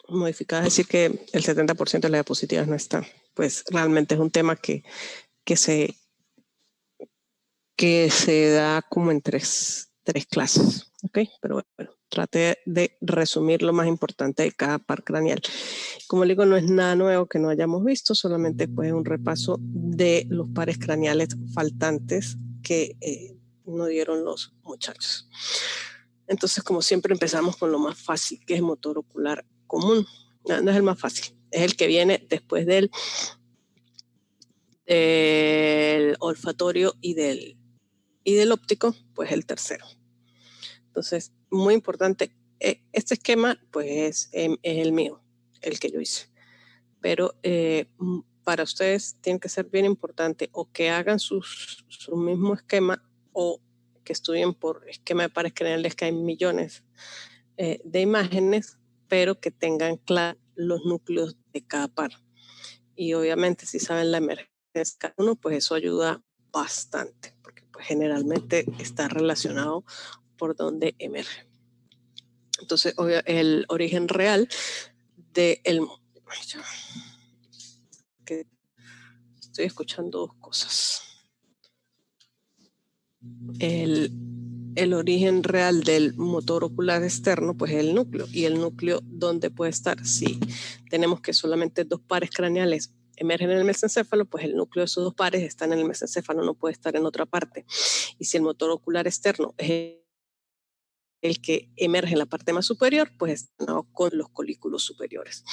modificada, es decir que el 70% de las diapositivas no está. Pues realmente es un tema que se da como en tres clases, ¿ok? Pero bueno, trate de resumir lo más importante de cada par craneal. Como le digo, no es nada nuevo que no hayamos visto, solamente pues un repaso de los pares craneales faltantes que no dieron los muchachos. Entonces, como siempre, empezamos con lo más fácil, que es el motor ocular común. No es el más fácil, es el que viene después del olfatorio y del óptico, pues el tercero. Entonces, muy importante, este esquema pues es el mío, el que yo hice. Pero para ustedes tiene que ser bien importante o que hagan su mismo esquema o que estudien por esquema de pares craneales, que hay millones de imágenes, pero que tengan claro los núcleos de cada par. Y obviamente si saben la emergencia de cada uno, pues eso ayuda bastante, porque pues generalmente está relacionado por donde emerge. Entonces, el origen real del... que estoy escuchando dos cosas. El origen real del motor ocular externo, pues es el núcleo. ¿Y el núcleo dónde puede estar? Si tenemos que solamente dos pares craneales emergen en el mesencéfalo, pues el núcleo de esos dos pares está en el mesencéfalo, no puede estar en otra parte. Y si el motor ocular externo es el que emerge en la parte más superior, pues está con los colículos superiores.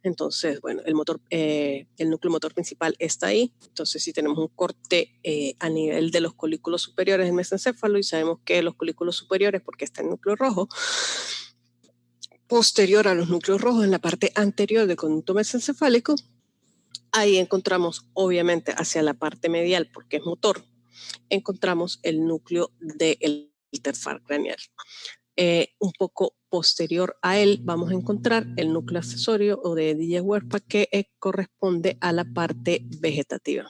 Entonces, bueno, el núcleo motor principal está ahí. Entonces, si tenemos un corte a nivel de los colículos superiores del mesencéfalo y sabemos que los colículos superiores, porque está el núcleo rojo, posterior a los núcleos rojos en la parte anterior del conducto mesencefálico, ahí encontramos, obviamente, hacia la parte medial, porque es motor, encontramos el núcleo del tercer craneal. Un poco posterior a él vamos a encontrar el núcleo accesorio o de Diller-Werpach, que corresponde a la parte vegetativa.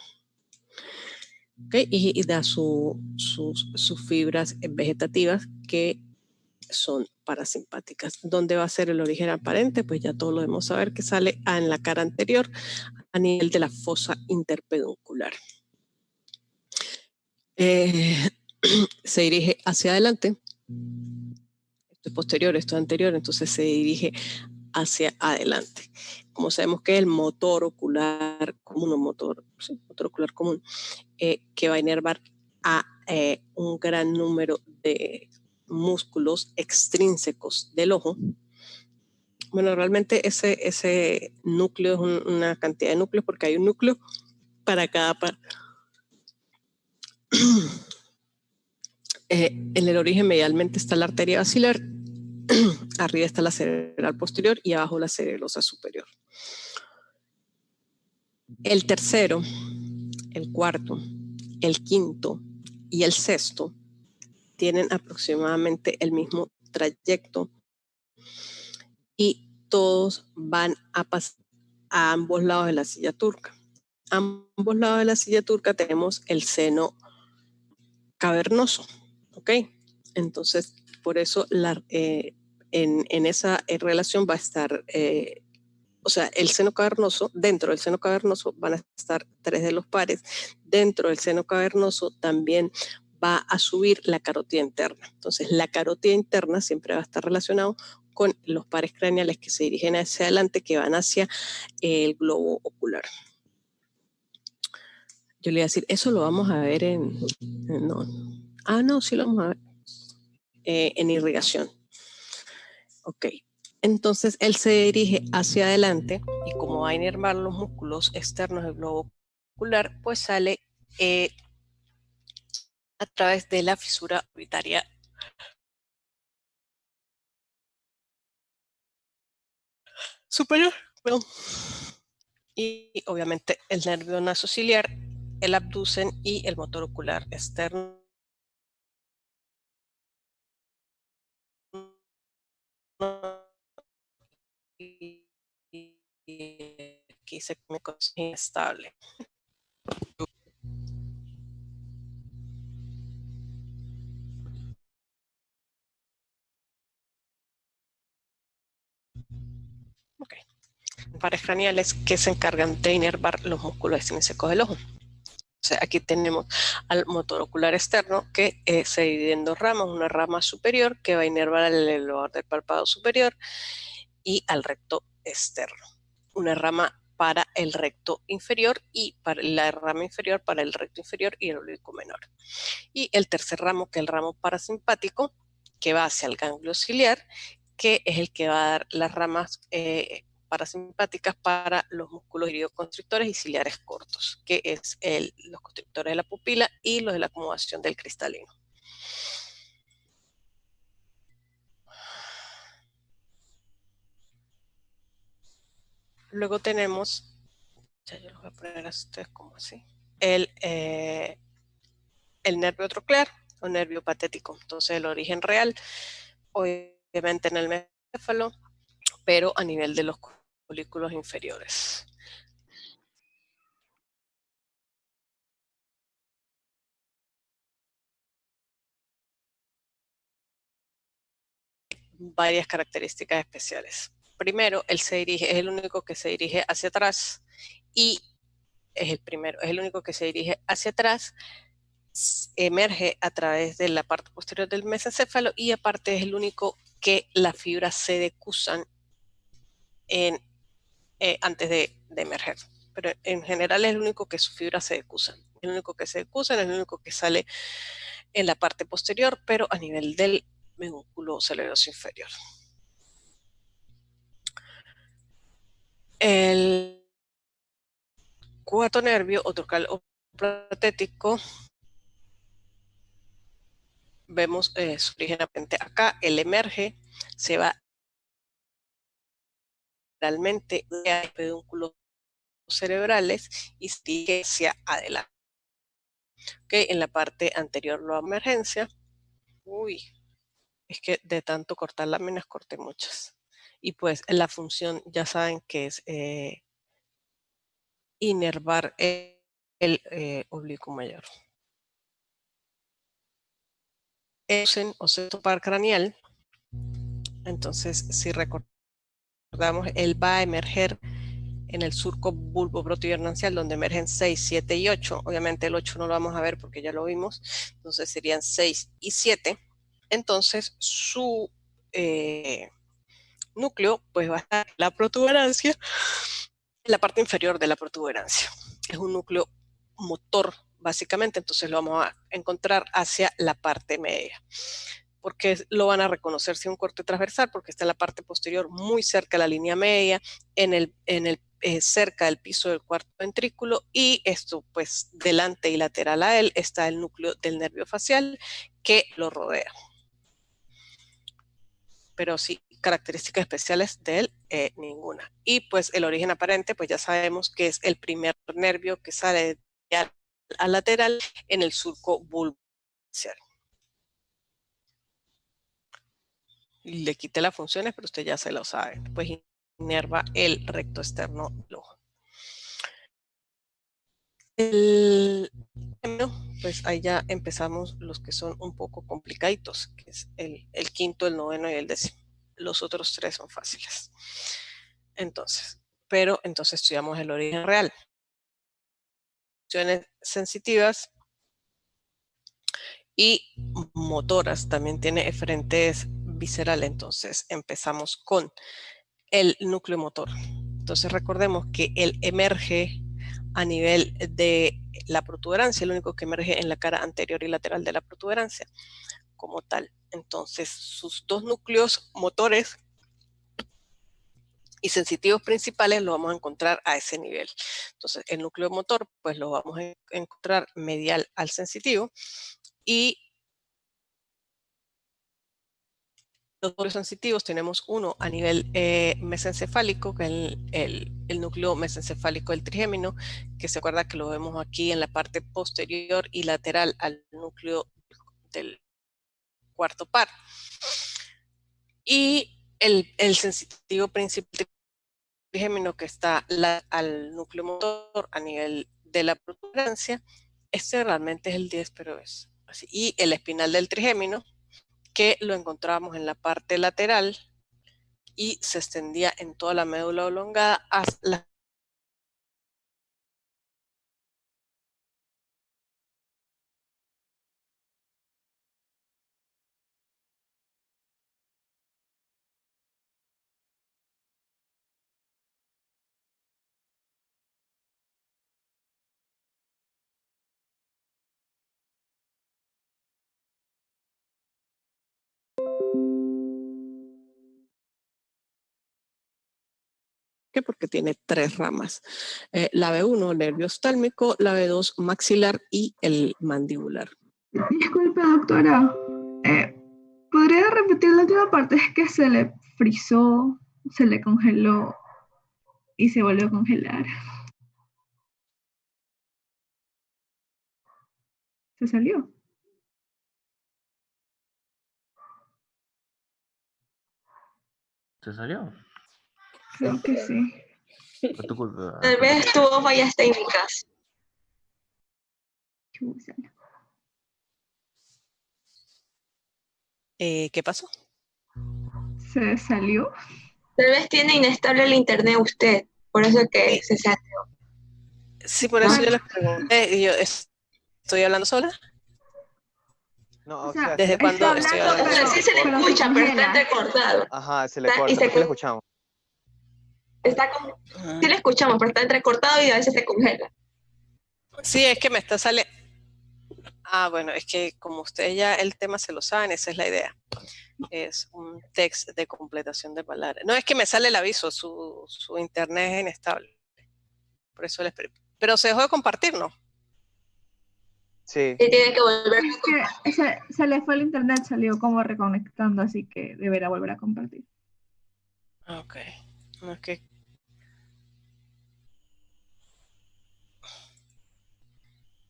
¿Okay? Y da sus fibras vegetativas que son parasimpáticas. ¿Dónde va a ser el origen aparente? Pues ya todos lo debemos saber, que sale en la cara anterior a nivel de la fosa interpeduncular. Se dirige hacia adelante. Esto es posterior, esto es anterior, entonces se dirige hacia adelante. Como sabemos que el motor ocular común, motor ocular común, que va a inervar a un gran número de músculos extrínsecos del ojo. Bueno, realmente ese núcleo es una cantidad de núcleos, porque hay un núcleo para cada par. En el origen medialmente está la arteria basilar, arriba está la cerebral posterior y abajo la cererosa superior. El tercero, el cuarto, el quinto y el sexto tienen aproximadamente el mismo trayecto y todos van a pasar a ambos lados de la silla turca. A ambos lados de la silla turca tenemos el seno cavernoso, ¿ok? Entonces, por eso en esa relación va a estar, o sea, el seno cavernoso, dentro del seno cavernoso van a estar 3 de los pares, dentro del seno cavernoso también va a subir la carótida interna. Entonces, la carótida interna siempre va a estar relacionado con los pares craneales que se dirigen hacia adelante, que van hacia el globo ocular. Yo le iba a decir, eso lo vamos a ver no. No, sí lo vamos a ver en irrigación. Ok. Entonces, él se dirige hacia adelante y como va a inervar los músculos externos del globo ocular, pues sale a través de la fisura orbitaria superior. Bueno, y obviamente el nervio nasociliar, el abducen y el motor ocular externo. Y aquí se me consigue inestable. Okay. Pares craneales que se encargan de inervar los músculos semicecos del ojo. O sea, aquí tenemos al motor ocular externo que se divide en dos ramas, una rama superior que va a inervar al elevador del párpado superior y al recto externo. Una rama para el recto inferior y para la rama inferior para el recto inferior y el oblicuo menor. Y el tercer ramo, que es el ramo parasimpático, que va hacia el ganglio ciliar, que es el que va a dar las ramas parasimpáticas para los músculos iridoconstrictores y ciliares cortos, que es los constrictores de la pupila y los de la acomodación del cristalino. Luego tenemos, ya yo los voy a poner a ustedes como así, el nervio troclear o nervio patético. Entonces el origen real, obviamente en el meséfalo, pero a nivel de los folículos inferiores. Varias características especiales. Primero, él es el único que se dirige hacia atrás y es el único que se dirige hacia atrás, emerge a través de la parte posterior del mesencéfalo y aparte es el único que las fibras se decusan antes de emerger. Pero en general es el único que sus fibras se decusan. El único que se decusan es el único que sale en la parte posterior, pero a nivel del músculo cerebroso inferior. El cuarto nervio, o trocal o patético, vemos su origen acá, él emerge, se va realmente de pedúnculos cerebrales y sigue hacia adelante. Okay, en la parte anterior la emergencia. Uy, es que de tanto cortar láminas corté muchas. Y pues la función ya saben que es inervar el oblicuo mayor. O septo par craneal. Entonces, si recordamos, él va a emerger en el surco bulboprotubernancial, donde emergen 6, 7 y 8. Obviamente el 8 no lo vamos a ver porque ya lo vimos. Entonces serían 6 y 7. Entonces su núcleo pues va a estar en la protuberancia, en la parte inferior de la protuberancia. Es un núcleo motor básicamente, entonces lo vamos a encontrar hacia la parte media. Porque lo van a reconocer si un corte transversal, porque está en la parte posterior muy cerca de la línea media, cerca del piso del cuarto ventrículo, y esto pues delante y lateral a él está el núcleo del nervio facial que lo rodea. Pero sí, características especiales de él, ninguna. Y pues el origen aparente, pues ya sabemos que es el primer nervio que sale al lateral en el surco bulbofacial. Le quité las funciones, pero usted ya se lo sabe. Pues inerva el recto externo del ojo. Pues ahí ya empezamos los que son un poco complicaditos, que es el quinto, el noveno y el décimo. Los otros tres son fáciles. Entonces, estudiamos el origen real. Funciones sensitivas y motoras, también tiene eferentes visceral. Entonces empezamos con el núcleo motor. Entonces recordemos que él emerge a nivel de la protuberancia, el único que emerge en la cara anterior y lateral de la protuberancia como tal. Entonces sus dos núcleos motores y sensitivos principales lo vamos a encontrar a ese nivel. Entonces el núcleo motor pues lo vamos a encontrar medial al sensitivo y los núcleos sensitivos tenemos uno a nivel mesencefálico, que es el núcleo mesencefálico del trigémino, que se acuerda que lo vemos aquí en la parte posterior y lateral al núcleo del cuarto par. Y el sensitivo principal del trigémino, que está al núcleo motor a nivel de la protuberancia, este realmente es el 10, pero es así. Y el espinal del trigémino, que lo encontramos en la parte lateral y se extendía en toda la médula oblongada hasta la porque tiene 3 ramas. La B1, nervio oftálmico, la B2, maxilar y el mandibular. Disculpe, doctora. ¿Podría repetir la última parte? Es que se le frizó, se le congeló y se volvió a congelar. ¿Se salió? ¿Se salió? Creo que sí. Por tu culpa. Tal vez tuvo fallas técnicas. Chúsala. ¿Qué pasó? ¿Se salió? Tal vez tiene inestable el internet usted, por eso que se salió. Sí, por eso yo les pregunté, y yo estoy hablando sola. No, O sea, ¿Desde está cuándo estoy hablando, hablando? Sí se le pero escucha, pero está congela. entrecortado. Ajá, se le Está- corta, y se sí le con- escuchamos. Sí le escuchamos, pero está entrecortado y a veces se congela. Sí, es que me está saliendo. Ah, bueno, es que como ustedes ya el tema se lo saben, esa es la idea. Es un text de completación de palabras. No es que me sale el aviso, su internet es inestable. Por eso les pero se dejó de compartir, ¿no? Sí. Y tiene que volver. Es que se le fue el internet, salió como reconectando, así que deberá volver a compartir. Ok. No es que...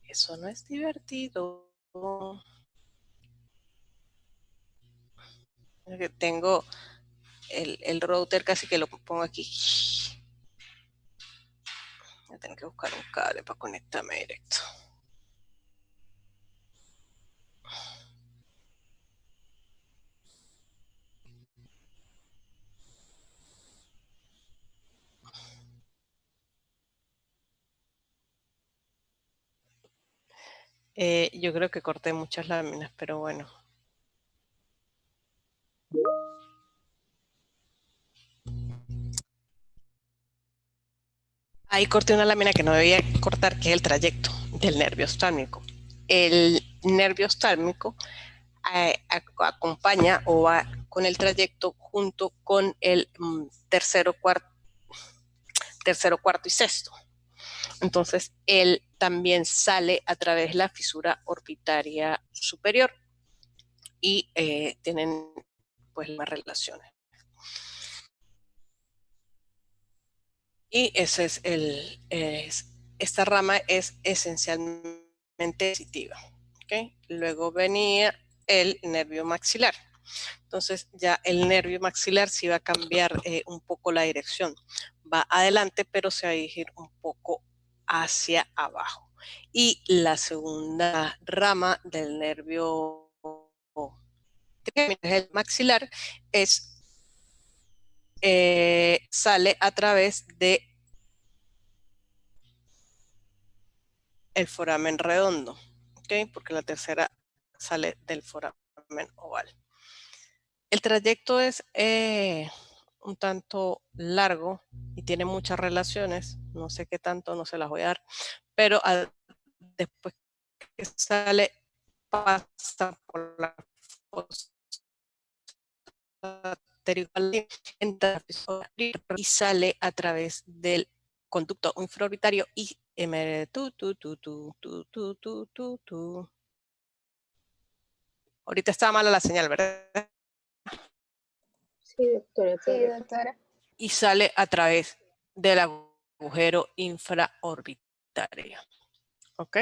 Eso no es divertido. Es que tengo el router casi que lo pongo aquí. Voy a tener que buscar un cable para conectarme directo. Yo creo que corté muchas láminas, pero bueno. Ahí corté una lámina que no debía cortar, que es el trayecto del nervio oftálmico. El nervio oftálmico acompaña o va con el trayecto junto con el tercero, cuarto y sexto. Entonces, él también sale a través de la fisura orbitaria superior y tienen pues más relaciones. Y ese es esta rama es esencialmente sensitiva. ¿Okay? Luego venía el nervio maxilar. Entonces ya el nervio maxilar sí va a cambiar un poco la dirección. Va adelante, pero se va a dirigir un poco hacia abajo. Y la segunda rama del nervio el maxilar sale a través de el foramen redondo, ¿okay? Porque la tercera sale del foramen oval. El trayecto es un tanto largo y tiene muchas relaciones, no sé qué tanto, no se las voy a dar, pero después que sale, pasa por la fosa y sale a través del conducto infraorbitario y ahorita está mala la señal, ¿verdad? Sí, doctora. Sí, doctora. Y sale a través del agujero infraorbitario. ¿Ok?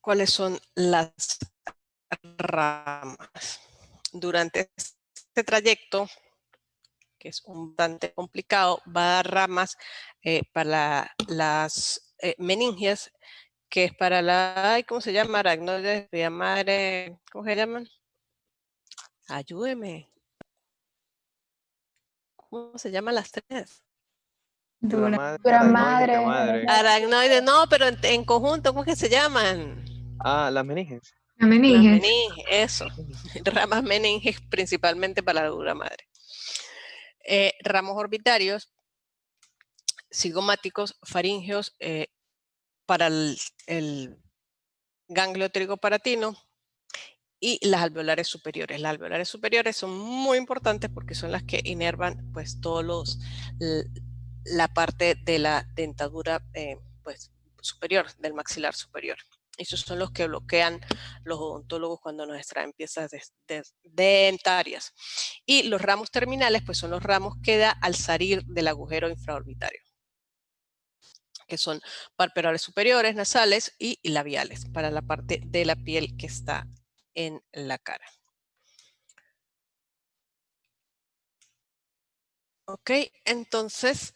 ¿Cuáles son las ramas? Durante este trayecto, que es un bastante complicado, va a dar ramas para las meningias, que es para la, ¿cómo se llama? Aracnoides, madre, ¿cómo se llaman? Ayúdeme. ¿Cómo se llaman las tres? Dura madre, Dura aracnoides, madre. intramadre. Aracnoides, no, pero en conjunto, ¿cómo es que se llaman? Ah, las meninges. La Las meninges. meninges, eso. Ramas meninges principalmente para la dura madre. Ramos orbitarios, cigomáticos, faríngeos, para el ganglio trigoparatino y las alveolares superiores. Las alveolares superiores son muy importantes porque son las que inervan pues todos la parte de la dentadura pues superior, del maxilar superior. Esos son los que bloquean los odontólogos cuando nos extraen piezas dentarias. Y los ramos terminales pues son los ramos que da al salir del agujero infraorbitario, que son palpebrales superiores, nasales y labiales, para la parte de la piel que está en la cara. Ok, entonces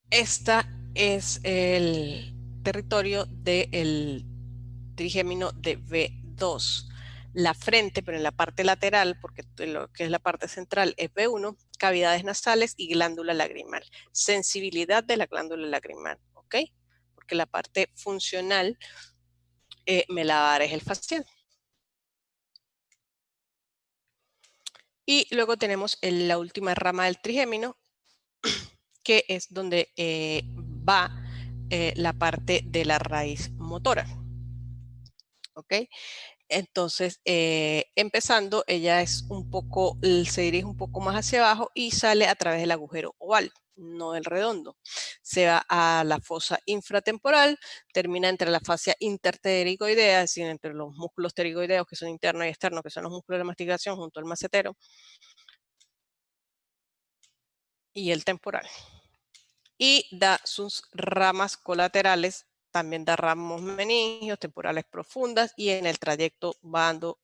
esta es el territorio del trigémino de B2. La frente, pero en la parte lateral, porque lo que es la parte central es B1, cavidades nasales y glándula lagrimal. Sensibilidad de la glándula lagrimal, ¿ok? Porque la parte funcional me la va a dar es el facial. Y luego tenemos la última rama del trigémino, que es donde va la parte de la raíz motora. ¿Ok? Entonces, empezando, ella es un poco, se dirige un poco más hacia abajo y sale a través del agujero oval, no el redondo. Se va a la fosa infratemporal, termina entre la fascia interpterigoidea, es decir, entre los músculos pterigoideos que son internos y externos, que son los músculos de la masticación, junto al macetero, y el temporal. Y da sus ramas colaterales, también da ramos meningios, temporales profundas, y en el trayecto va dando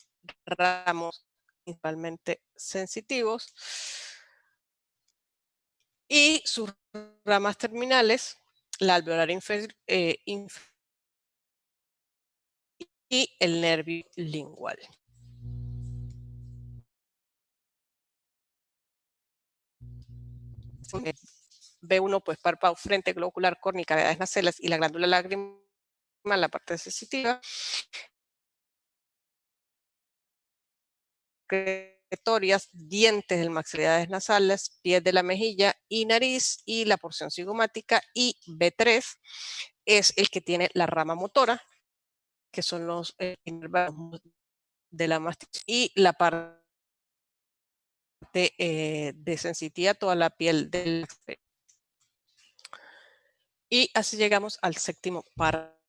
ramos principalmente sensitivos. Y sus ramas terminales, la alveolar inferior y el nervio lingual. B1, pues párpado, frente, globo ocular, córnea, cavidades nasales y la glándula lagrimal, la parte sensitiva. Secretorias, dientes del maxilares nasales, pies de la mejilla y nariz, y la porción cigomática. Y B3 es el que tiene la rama motora, que son los inervados de la masticación, y la parte de sensitividad, toda la piel del. Y así llegamos al séptimo par,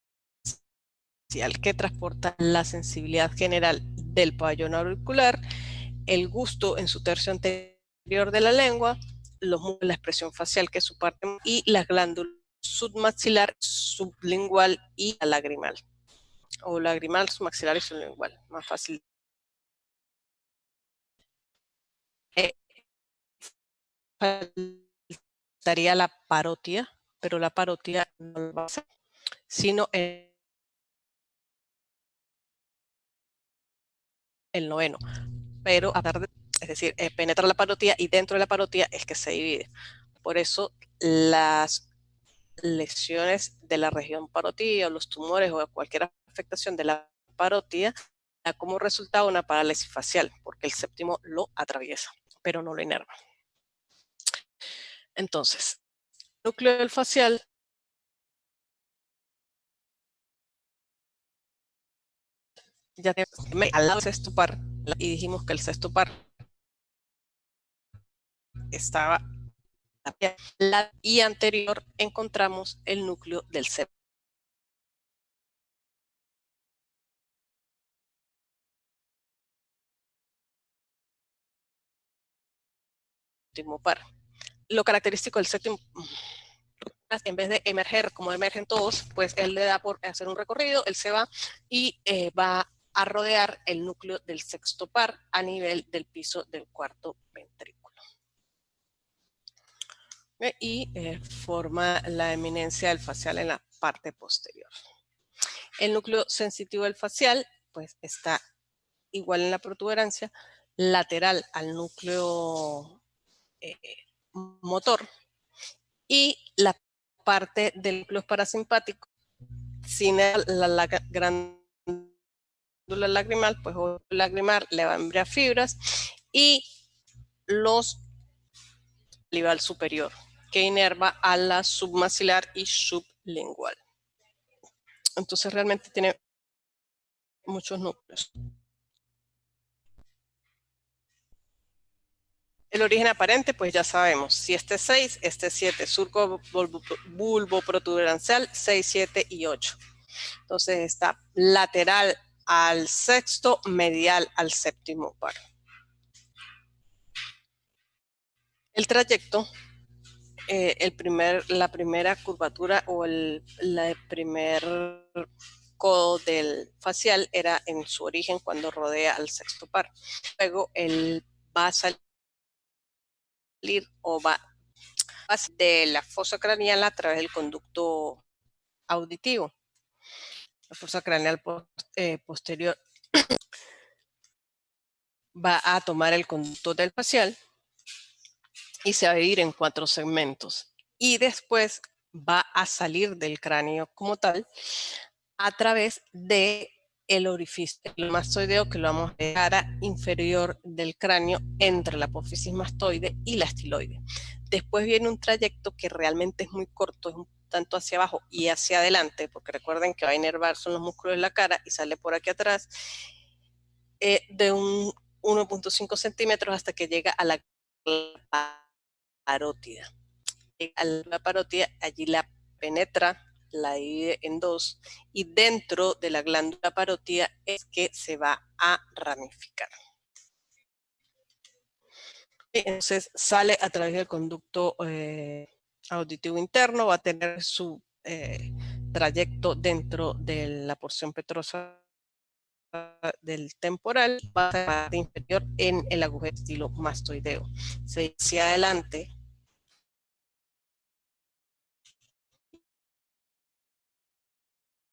que transporta la sensibilidad general del pabellón auricular, el gusto en su tercio anterior de la lengua, la expresión facial, que es su parte, y las glándulas submaxilar, sublingual y lagrimal. O lagrimal, submaxilar y sublingual, más fácil. Faltaría la parótida, pero la parótida no lo va a hacer, sino el noveno. Pero es decir, penetra la parótida y dentro de la parótida es que se divide. Por eso las lesiones de la región parótida o los tumores o cualquier afectación de la parótida da como resultado una parálisis facial, porque el séptimo lo atraviesa, pero no lo inerva. Entonces, el núcleo del facial ya tenemos al lado del sexto par, y dijimos que el sexto par estaba y anterior encontramos el núcleo del séptimo par. Lo característico del séptimo, en vez de emerger como emergen todos, pues él le da por hacer un recorrido, él se va y va a rodear el núcleo del sexto par a nivel del piso del cuarto ventrículo. Y forma la eminencia del facial en la parte posterior. El núcleo sensitivo del facial pues está igual en la protuberancia, lateral al núcleo motor, y la parte del núcleo parasimpático sin la glándula lagrimal, pues lagrimal le va a enviar fibras, y los salival superior, que inerva a la submaxilar y sublingual. Entonces realmente tiene muchos núcleos. El origen aparente, pues ya sabemos, si este es 6, este es 7, surco bulboprotuberancial 6, 7 y 8. Entonces está lateral al sexto, medial al séptimo par. El trayecto, la primera curvatura o el primer codo del facial era en su origen cuando rodea al sexto par. Luego él va a salir o va de la fosa craneal a través del conducto auditivo. La fosa craneal posterior va a tomar el conducto del facial y se va a dividir en 4 segmentos. Y después va a salir del cráneo como tal a través de el orificio mastoideo, que lo vamos a dejar a inferior del cráneo entre la apófisis mastoide y la estiloide. Después viene un trayecto que realmente es muy corto, es un tanto hacia abajo y hacia adelante, porque recuerden que va a inervar son los músculos de la cara y sale por aquí atrás, de un 1.5 centímetros hasta que llega a la parótida. A la parótida, allí la penetra, la divide en 2, y dentro de la glándula parótida es que se va a ramificar. Entonces sale a través del conducto auditivo interno, va a tener su trayecto dentro de la porción petrosa del temporal, va a ser parte inferior en el agujero estilo mastoideo. Se hacia adelante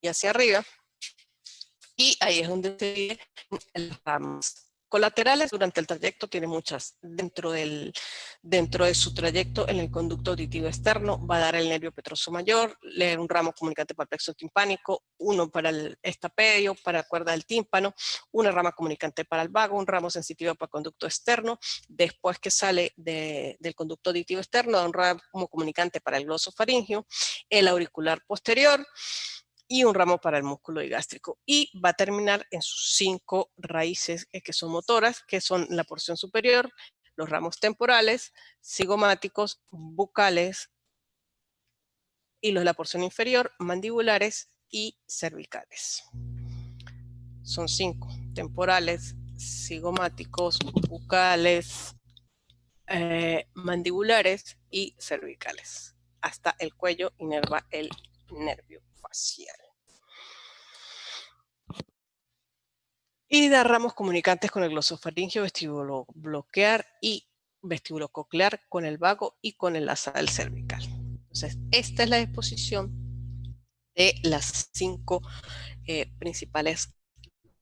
y hacia arriba, y ahí es donde se dividen las ramas. Colaterales durante el trayecto tiene muchas. Dentro de su trayecto en el conducto auditivo externo va a dar el nervio petroso mayor, un ramo comunicante para el plexo timpánico, uno para el estapedio, para la cuerda del tímpano, una rama comunicante para el vago, un ramo sensitivo para el conducto externo. Después que sale del conducto auditivo externo, da un ramo comunicante para el glosofaringio, el auricular posterior, y un ramo para el músculo digástrico, y va a terminar en sus 5 raíces que son motoras, que son la porción superior, los ramos temporales, cigomáticos, bucales, y los de la porción inferior, mandibulares y cervicales. Son 5: temporales, cigomáticos, bucales, mandibulares y cervicales. Hasta el cuello inerva el nervio facial. Y da ramos comunicantes con el glosofaringio, vestíbulo bloquear y vestíbulo coclear, con el vago y con el nasal cervical. Entonces, esta es la disposición de las 5 principales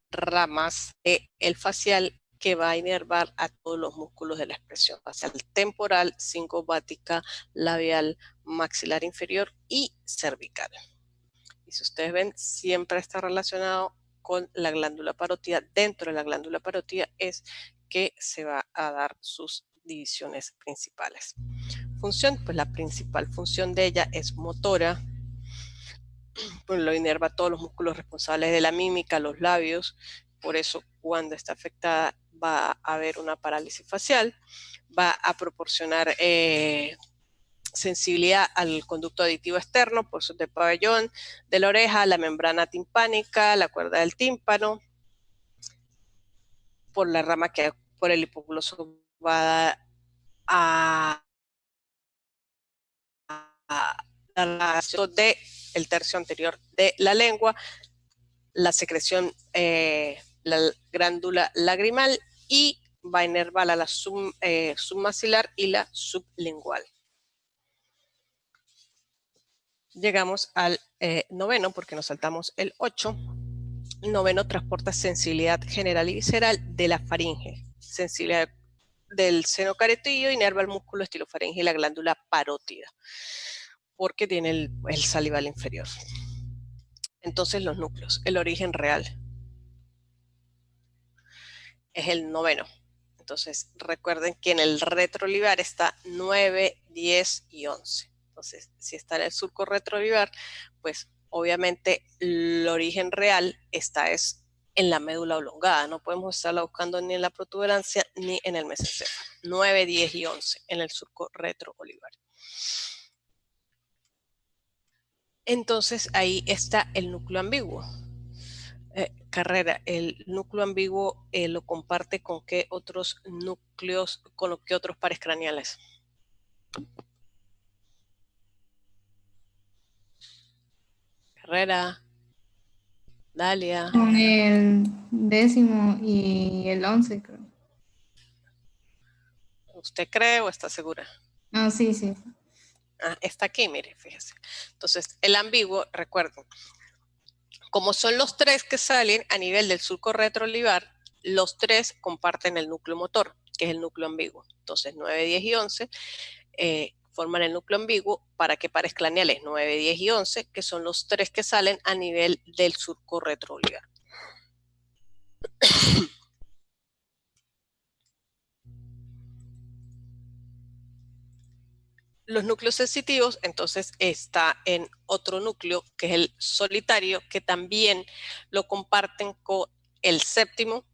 ramas del facial, que va a inervar a todos los músculos de la expresión facial: temporal, cigomática, labial, maxilar inferior y cervical. Y si ustedes ven, siempre está relacionado con la glándula parótida. Dentro de la glándula parótida es que se va a dar sus divisiones principales. Función, pues la principal función de ella es motora, pues lo inerva todos los músculos responsables de la mímica, los labios. Por eso cuando está afectada va a haber una parálisis facial, va a proporcionar sensibilidad al conducto auditivo externo por su pabellón de la oreja, la membrana timpánica, la cuerda del tímpano, por la rama que por el hipogloso va a la de el tercio anterior de la lengua, la secreción, la glándula lagrimal, y va a inervar a la submaxilar y la sublingual. Llegamos al noveno, porque nos saltamos el 8. El noveno transporta sensibilidad general y visceral de la faringe sensibilidad del seno carotídeo, inerva el músculo estilofaringeo y la glándula parótida, porque tiene el salival inferior. Entonces los núcleos, el origen real es el noveno. Entonces recuerden que en el retroolivar está 9, 10 y 11. Entonces si está en el surco retroolivar, pues obviamente el origen real está es en la médula oblongada. No podemos estarla buscando ni en la protuberancia ni en el mesencéfalo. 9, 10 y 11 en el surco retroolivar. Entonces ahí está el núcleo ambiguo. Carrera, el núcleo ambiguo lo comparte con qué otros núcleos, con qué otros pares craneales. Carrera, Dalia. Con el 10º y el 11, creo. ¿Usted cree o está segura? Ah, sí, sí. Ah, está aquí, mire, fíjese. Entonces, el ambiguo, recuerden, como son los tres que salen a nivel del surco retroolivar, los tres comparten el núcleo motor, que es el núcleo ambiguo. Entonces, 9, 10 y 11 forman el núcleo ambiguo. ¿Para qué pares craneales? 9, 10 y 11, que son los tres que salen a nivel del surco retroolivar. Los núcleos sensitivos, entonces, está en otro núcleo, que es el solitario, que también lo comparten con el séptimo,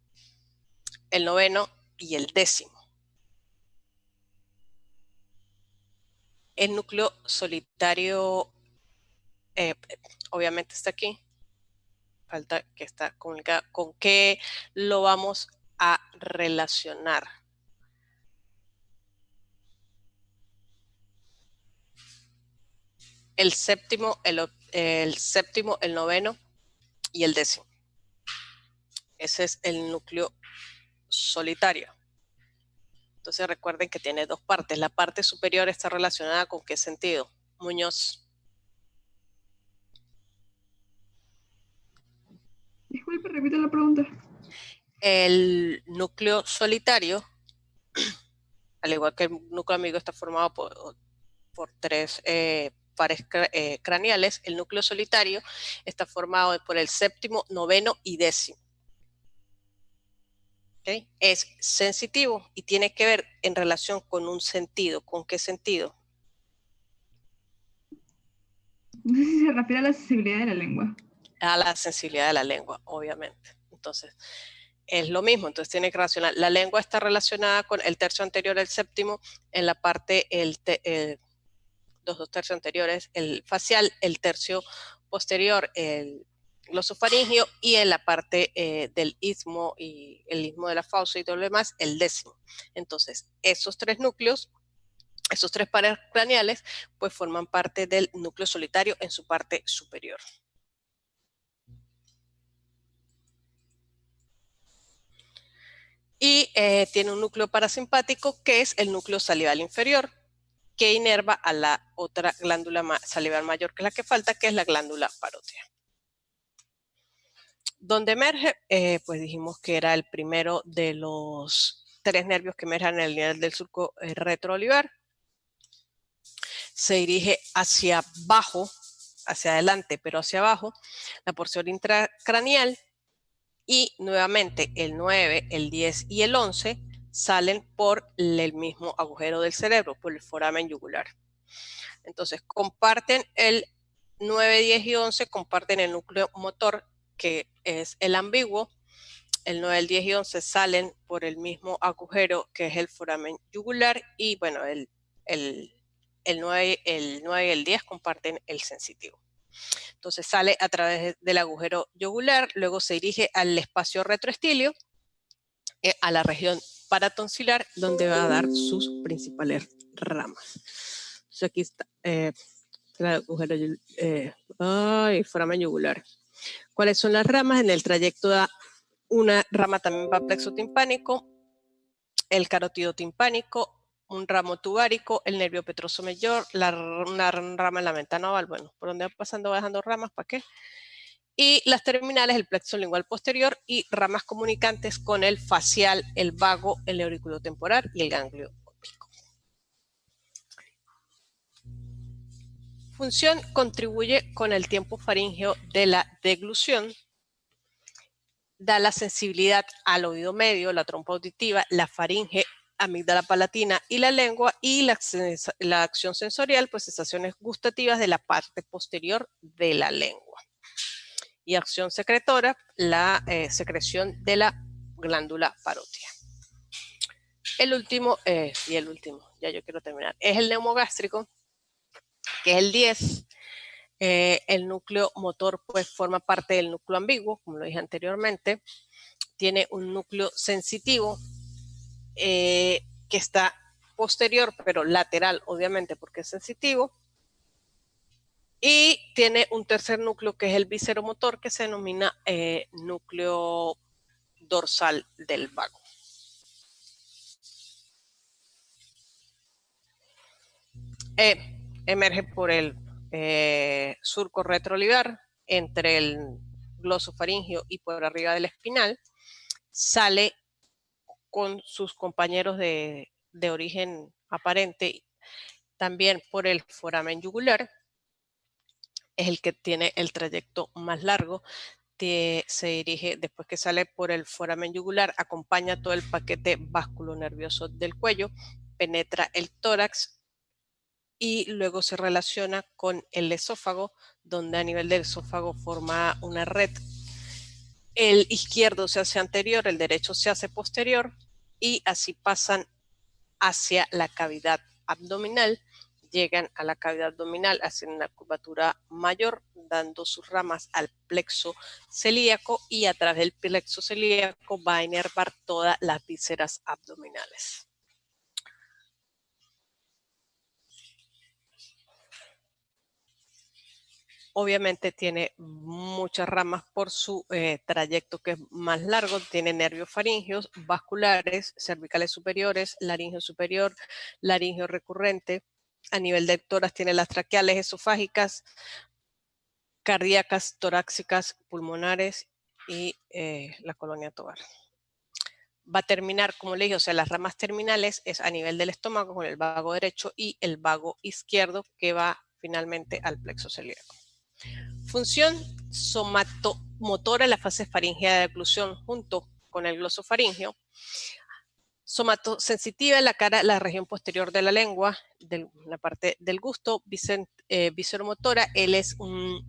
el noveno y el 10º. El núcleo solitario, obviamente está aquí. Falta que está comunicado. ¿Con qué lo vamos a relacionar? El séptimo, el noveno y el 10º. Ese es el núcleo solitario. Entonces recuerden que tiene dos partes. La parte superior está relacionada con qué sentido, Muñoz. Disculpe, repite la pregunta. El núcleo solitario, al igual que el núcleo amigo, está formado por tres pares craneales. El núcleo solitario está formado por el séptimo, noveno y 10º. ¿Okay? Es sensitivo y tiene que ver en relación con un sentido. ¿Con qué sentido? No sé si se refiere a la sensibilidad de la lengua. A la sensibilidad de la lengua, obviamente. Entonces, es lo mismo. Entonces, tiene que relacionar. La lengua está relacionada con el tercio anterior, el séptimo, en la parte, los dos tercios anteriores, el facial, el tercio posterior, el glosofaringeo, y en la parte del istmo y el istmo de la fauce y todo lo demás, el 10º. Entonces, esos tres núcleos, esos tres pares craneales, pues forman parte del núcleo solitario en su parte superior. Y tiene un núcleo parasimpático, que es el núcleo salival inferior, que inerva a la otra glándula salival mayor, que es la que falta, que es la glándula parótida. ¿Dónde emerge? Pues dijimos que era el primero de los tres nervios que emergen en el nivel del surco retroolivar. Se dirige hacia abajo, hacia adelante, pero hacia abajo, la porción intracraneal, y nuevamente el 9, el 10 y el 11 salen por el mismo agujero del cerebro, por el foramen yugular. Entonces, comparten el 9, 10 y 11, comparten el núcleo motor, que es el ambiguo. El 9, el 10 y 11 salen por el mismo agujero, que es el foramen yugular, y bueno, el 9 y el 10 comparten el sensitivo. Entonces sale a través del agujero yugular, luego se dirige al espacio retroestilio, a la región paratonsilar, donde va a dar sus principales ramas. Entonces aquí está el agujero foramen yugular. ¿Cuáles son las ramas? En el trayecto da una rama también va plexo timpánico, el carótido timpánico, un ramo tubárico, el nervio petroso mayor, una rama en la ventana oval. Bueno, por donde va pasando va dejando ramas, ¿para qué? Y las terminales, el plexo lingual posterior y ramas comunicantes con el facial, el vago, el auriculo temporal y el ganglio óptico. Función: contribuye con el tiempo faríngeo de la deglución, da la sensibilidad al oído medio, la trompa auditiva, la faringe, amígdala palatina y la lengua, y la acción sensorial, pues sensaciones gustativas de la parte posterior de la lengua. Y acción secretora, la secreción de la glándula parótida. El último, ya yo quiero terminar, es el neumogástrico, que es el 10. El núcleo motor pues forma parte del núcleo ambiguo, como lo dije anteriormente. Tiene un núcleo sensitivo que está posterior, pero lateral, obviamente, porque es sensitivo. Y tiene un tercer núcleo, que es el visceromotor, que se denomina núcleo dorsal del vago. Emerge por el surco retroolivar entre el glosofaringio y por arriba del espinal. Sale con sus compañeros de origen aparente también por el foramen yugular. Es el que tiene el trayecto más largo. Se dirige, después que sale por el foramen yugular, acompaña todo el paquete vasculonervioso del cuello, penetra el tórax y luego se relaciona con el esófago, donde a nivel del esófago forma una red. El izquierdo se hace anterior, el derecho se hace posterior, y así pasan hacia la cavidad abdominal. Llegan a la cavidad abdominal, hacen una curvatura mayor, dando sus ramas al plexo celíaco, y a través del plexo celíaco va a inervar todas las vísceras abdominales. Obviamente tiene muchas ramas por su trayecto, que es más largo. Tiene nervios faringeos, vasculares, cervicales superiores, laringeo superior, laringeo recurrente. A nivel de tórax tiene las traqueales, esofágicas, cardíacas, torácicas, pulmonares y la colonia tobar. Va a terminar, como le dije, o sea, las ramas terminales es a nivel del estómago con el vago derecho y el vago izquierdo, que va finalmente al plexo celíaco. Función: somatomotora en la fase faríngea de oclusión junto con el glosofaringio. Somatosensitiva en la región posterior de la lengua, la parte del gusto. Visceromotora, él es un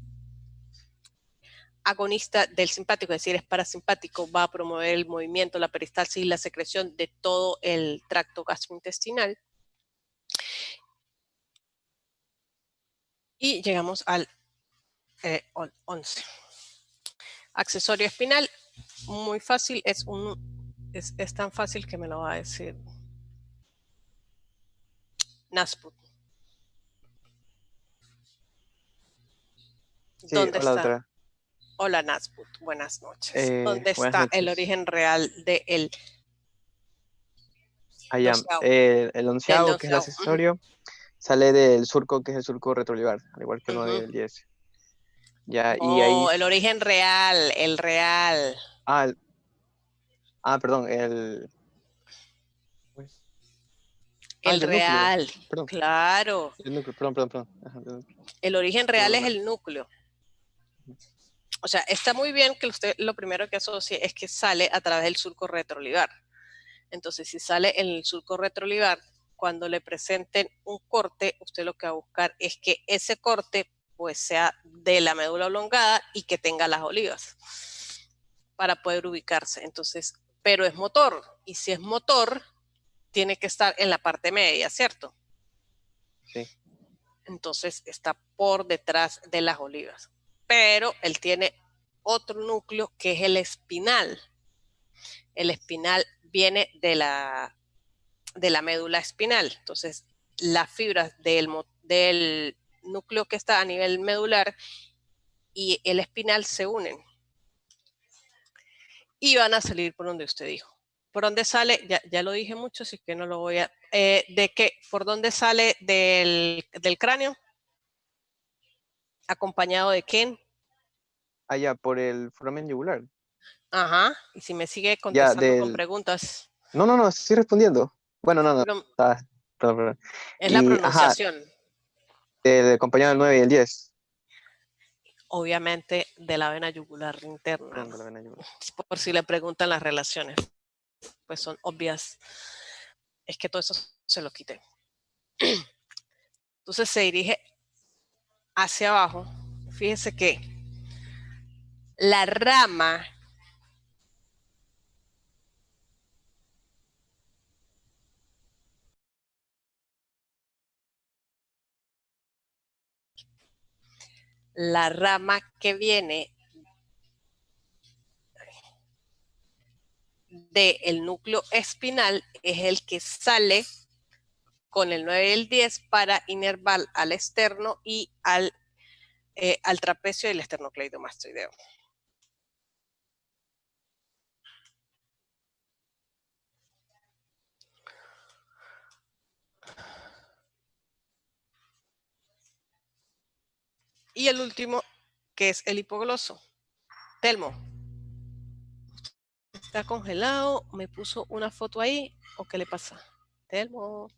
agonista del simpático, es decir, es parasimpático, va a promover el movimiento, la peristalsis y la secreción de todo el tracto gastrointestinal. Y llegamos al 11. Accesorio espinal, muy fácil, es tan fácil que me lo va a decir Nasput. Sí, ¿Dónde hola, está? doctora. Hola Nasput, buenas noches. ¿Dónde Buenas está el noches. origen real del Allá, doceavo? el onceavo, que es el doceavo. accesorio, sale del surco, que es el surco retroolivar, al igual que el 9 y el 10. Ya, y ahí... Oh, el origen real, el real. Perdón, el... El del núcleo, real, perdón. claro. El núcleo, perdón. Ajá, del núcleo. El origen real es Perdón. el núcleo. O sea, está muy bien que usted lo primero que asocie es que sale a través del surco retroolivar. Entonces, si sale en el surco retroolivar, cuando le presenten un corte, usted lo que va a buscar es que ese corte pues sea de la médula oblongada y que tenga las olivas para poder ubicarse. Entonces, pero es motor, y si es motor, tiene que estar en la parte media, ¿cierto? Sí. Entonces está por detrás de las olivas. Pero él tiene otro núcleo, que es el espinal. El espinal viene de la médula espinal. Entonces, las fibras del núcleo que está a nivel medular y el espinal se unen y van a salir por donde usted dijo. ¿Por dónde sale? Ya lo dije mucho, así que no lo voy a... ¿de qué? ¿Por dónde sale del cráneo? ¿Acompañado de quién? allá por el foramen yugular. Ajá. Y si me sigue Ya, contestando con del... preguntas, No, estoy respondiendo. Bueno, no. pero Perdón. es la Y, ajá, pronunciación, del compañero del 9 y el 10. obviamente, de la vena yugular interna. Perdón, de la vena yugular. Por si le preguntan las relaciones, pues son obvias. Es que todo eso se lo quité. Entonces se dirige hacia abajo. Fíjense que la rama que viene del núcleo espinal es el que sale con el 9 y el 10 para inervar al externo y al trapecio y el esternocleidomastoideo. Y el último, que es el hipogloso. Telmo, ¿está congelado? ¿Me puso una foto ahí? ¿O qué le pasa? Telmo.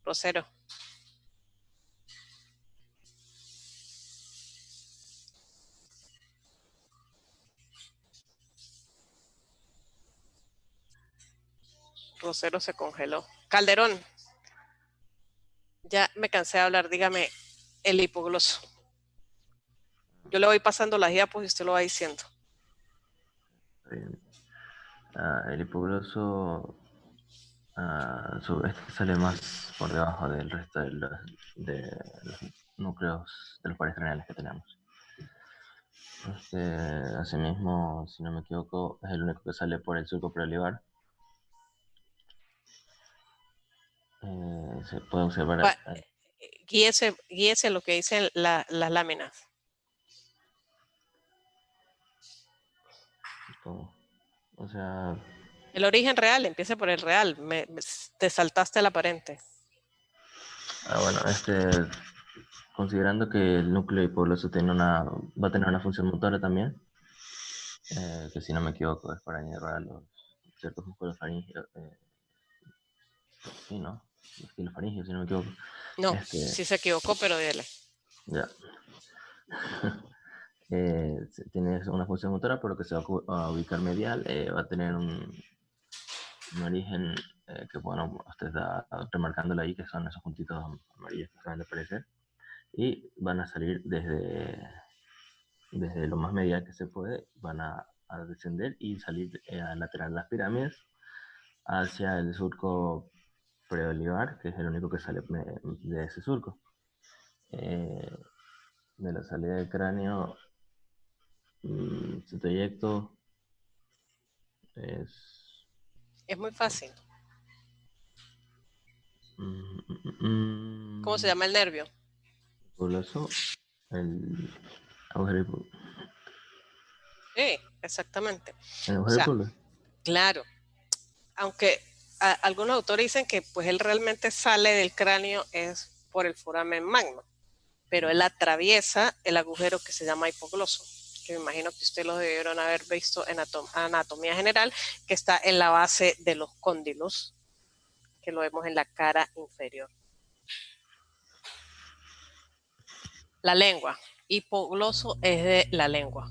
Rosero. Rosero se congeló. Calderón. Ya me cansé de hablar, dígame el hipogloso. Yo le voy pasando las diapos y usted lo va diciendo. Bien. El hipogloso este sale más por debajo del resto de los núcleos de los pares craneales que tenemos. Asimismo, si no me equivoco, es el único que sale por el surco preolivar. Se puede observar. Guíese lo que dicen las láminas. ¿Cómo? O sea, El origen real, empiece por el real. Te saltaste el aparente. bueno, considerando que el núcleo hipogloso va a tener una función motora también, que si no me equivoco es para inervar los ciertos músculos faringeos. Sí, ¿no? Los estilofaringeos, si no me equivoco. No, sí se equivocó, pero dile. Ya. Tiene una función motora, por lo que se va a ubicar medial. Va a tener un origen que, bueno, usted está remarcándolo ahí, que son esos puntitos amarillos que acaban de aparecer. Y van a salir desde lo más medial que se puede, van a descender y salir al lateral de las pirámides hacia el surco preolivar, que es el único que sale de ese surco. De la salida del cráneo, su trayecto es muy fácil. ¿Cómo se llama el nervio? Hipogloso, el agujero hipogloso. Sí, exactamente. ¿El agujero hipogloso? Claro. Aunque algunos autores dicen que pues él realmente sale del cráneo es por el foramen magno, pero él atraviesa el agujero que se llama hipogloso, que me imagino que ustedes lo debieron haber visto en anatomía general, que está en la base de los cóndilos, que lo vemos en la cara inferior. La lengua. Hipogloso es de la lengua.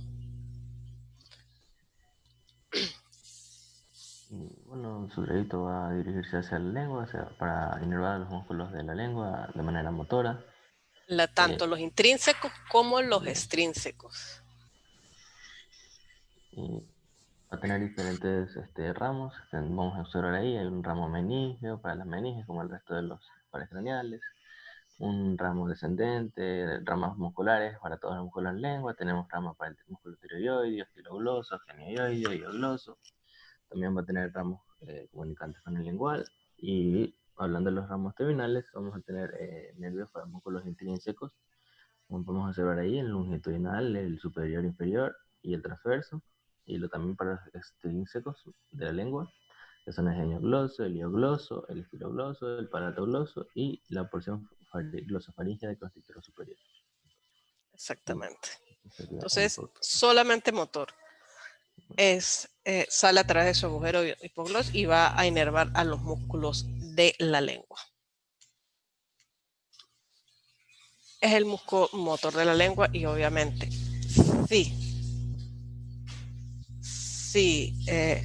Y bueno, su trayecto va a dirigirse hacia la lengua, para inervar los músculos de la lengua de manera motora. Tanto los intrínsecos como los extrínsecos. Y va a tener diferentes ramos. Vamos a observar ahí, hay un ramo meningio para las meninges, como el resto de los pares craneales. Un ramo descendente, ramas musculares para todos los músculos en lengua. Tenemos ramas para el músculo tiroideo, estilogloso, genioideo, iogloso. También va a tener ramos comunicantes con el lingual. Y hablando de los ramos terminales, vamos a tener nervios para músculos intrínsecos, como podemos observar ahí, el longitudinal, el superior, inferior y el transverso. Y también para los extrínsecos de la lengua, que son el geniogloso, el iogloso, el estilogloso, el palatogloso y la porción glosofaríngea del constrictor superior. Exactamente. Sería Entonces, helicoidal. solamente motor. Sale a través de su agujero hipogloss y va a inervar a los músculos de la lengua. Es el músculo motor de la lengua y obviamente si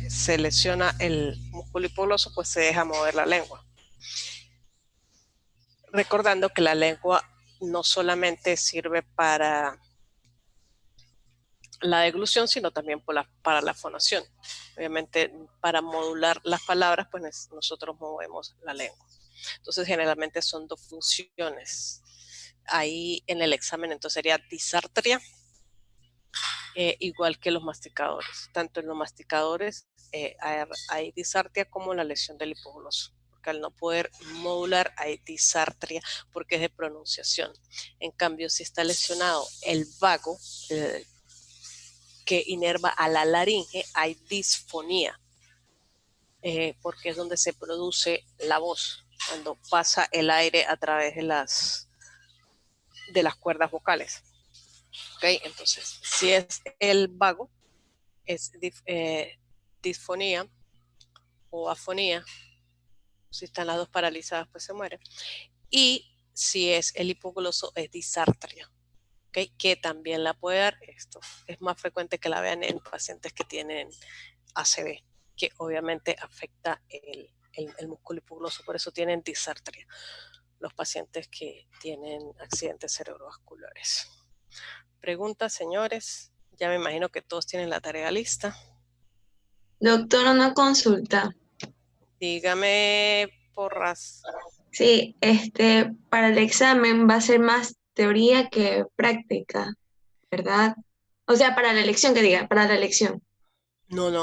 se lesiona el músculo hipogloso, pues se deja mover la lengua. Recordando que la lengua no solamente sirve para la deglución, sino también para la fonación. Obviamente, para modular las palabras, pues nosotros movemos la lengua. Entonces, generalmente son dos funciones. Ahí en el examen, entonces sería disartria, igual que los masticadores. Tanto en los masticadores hay disartria como la lesión del hipogloso. Porque al no poder modular hay disartria porque es de pronunciación. En cambio, si está lesionado el vago, que inerva a la laringe, hay disfonía, porque es donde se produce la voz, cuando pasa el aire a través de las cuerdas vocales. ¿Okay? Entonces, si es el vago, es disfonía o afonía. Si están las dos paralizadas, pues se muere. Y si es el hipogloso, es disartria. ¿Okay? Que también la puede dar. Esto es más frecuente que la vean en pacientes que tienen ACV, que obviamente afecta el músculo hipogloso, por eso tienen disartria los pacientes que tienen accidentes cerebrovasculares. Preguntas, señores. Ya me imagino que todos tienen la tarea lista. Doctor, una consulta. Dígame, Porras. Sí, para el examen va a ser más teoría que práctica, ¿verdad? O sea, para la elección, para la elección. No,